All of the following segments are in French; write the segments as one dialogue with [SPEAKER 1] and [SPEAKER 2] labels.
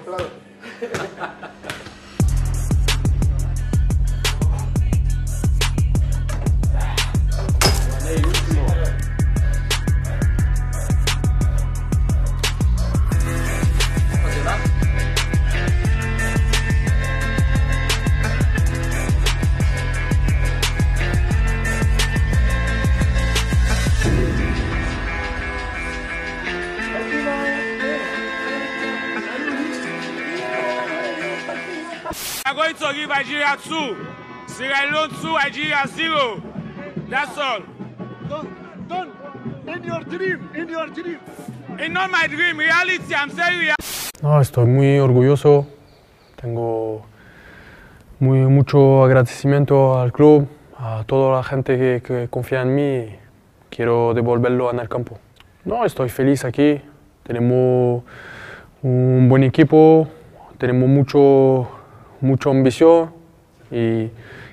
[SPEAKER 1] claro.
[SPEAKER 2] I'm going to give Nigeria 2. Sierra Leone 2, Nigeria 0. That's all.
[SPEAKER 3] Don't. In your dream.
[SPEAKER 2] It's not my dream, reality, I'm telling you.
[SPEAKER 4] No, estoy muy orgulloso. Tengo mucho agradecimiento al club, a toda la gente que confía en mí. Quiero devolverlo en el campo. No, estoy feliz aquí. Tenemos un buen equipo, tenemos mucha ambición y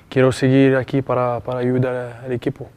[SPEAKER 4] quiero seguir aquí para ayudar al equipo.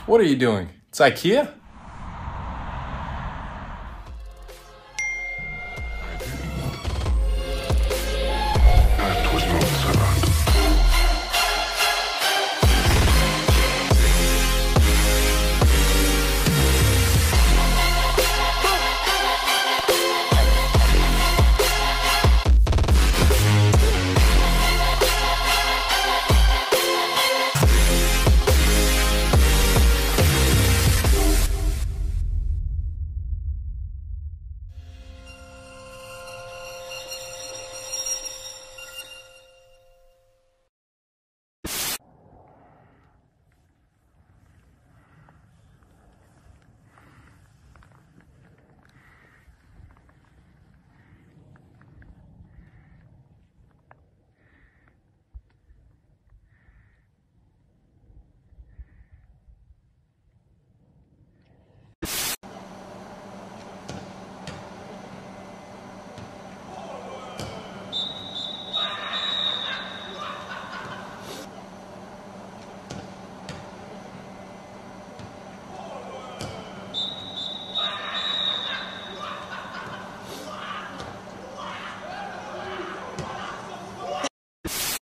[SPEAKER 5] What are you doing? It's IKEA?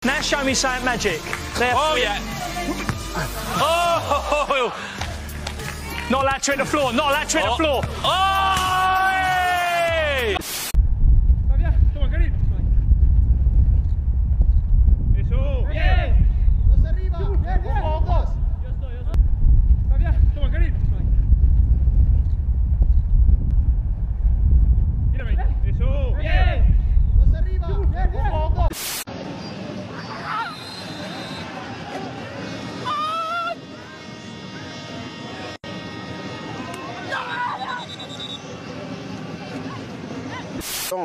[SPEAKER 6] Now show me something magic.
[SPEAKER 2] Oh, yeah.
[SPEAKER 6] Oh! Not allowed to hit the floor. Not allowed to hit the floor.
[SPEAKER 2] Oh! Hey!
[SPEAKER 3] Toma, Karim. Eso. Bien. Dos arriba. Bien. Dos. Está bien. Toma, Karim. Mírame. Eso. Bien. Dos arriba. Bien. Dos.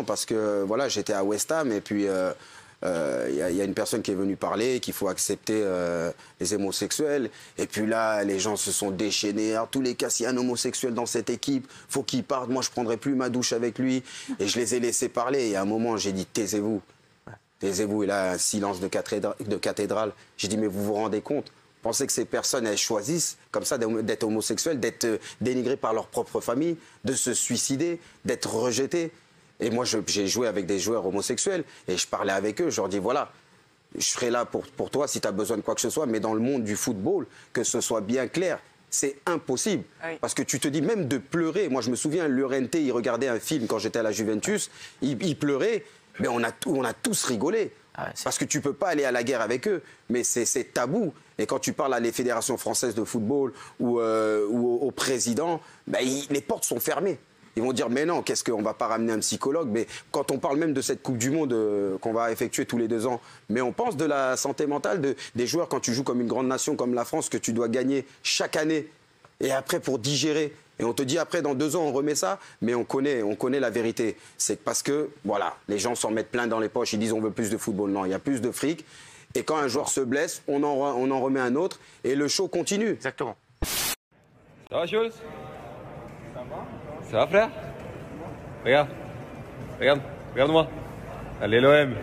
[SPEAKER 1] Parce que voilà, j'étais à West Ham et puis y a une personne qui est venue parler qu'il faut accepter les homosexuels. Et puis là, les gens se sont déchaînés. Alors, tous les cas, s'il y a un homosexuel dans cette équipe, faut qu'il parte. Moi, je prendrai plus ma douche avec lui. Et je les ai laissés parler. Et à un moment, j'ai dit, taisez-vous. Taisez-vous. Et là, un silence de cathédrale. J'ai dit, mais vous vous rendez compte? Pensez que ces personnes, elles choisissent comme ça d'être homosexuelles, d'être dénigrées par leur propre famille, de se suicider, d'être rejetées. Et moi, j'ai joué avec des joueurs homosexuels et je parlais avec eux. Je leur dis, voilà, je serai là pour toi si tu as besoin de quoi que ce soit. Mais dans le monde du football, que ce soit bien clair, c'est impossible. Oui. Parce que tu te dis, même de pleurer. Moi, je me souviens, Llorente, il regardait un film quand j'étais à la Juventus. Il pleurait, mais on a tous rigolé. Parce que tu ne peux pas aller à la guerre avec eux, mais c'est tabou. Et quand tu parles à les fédérations françaises de football ou au président, ben, les portes sont fermées. Ils vont dire, mais non, qu'est-ce qu'on ne va pas ramener un psychologue? Mais quand on parle même de cette Coupe du Monde qu'on va effectuer tous les 2 ans, mais on pense de la santé mentale des joueurs quand tu joues comme une grande nation comme la France, que tu dois gagner chaque année. Et après, pour digérer. Et on te dit, après, dans 2 ans, on remet ça. Mais on connaît la vérité. C'est parce que, voilà, les gens s'en mettent plein dans les poches. Ils disent, on veut plus de football. Non, il y a plus de fric. Et quand un joueur se blesse, on en remet un autre. Et le show continue.
[SPEAKER 6] Exactement.
[SPEAKER 7] Ça va, Jules? Ça va, frère? Regarde. Regarde. Regarde-moi. Allez, l'OM.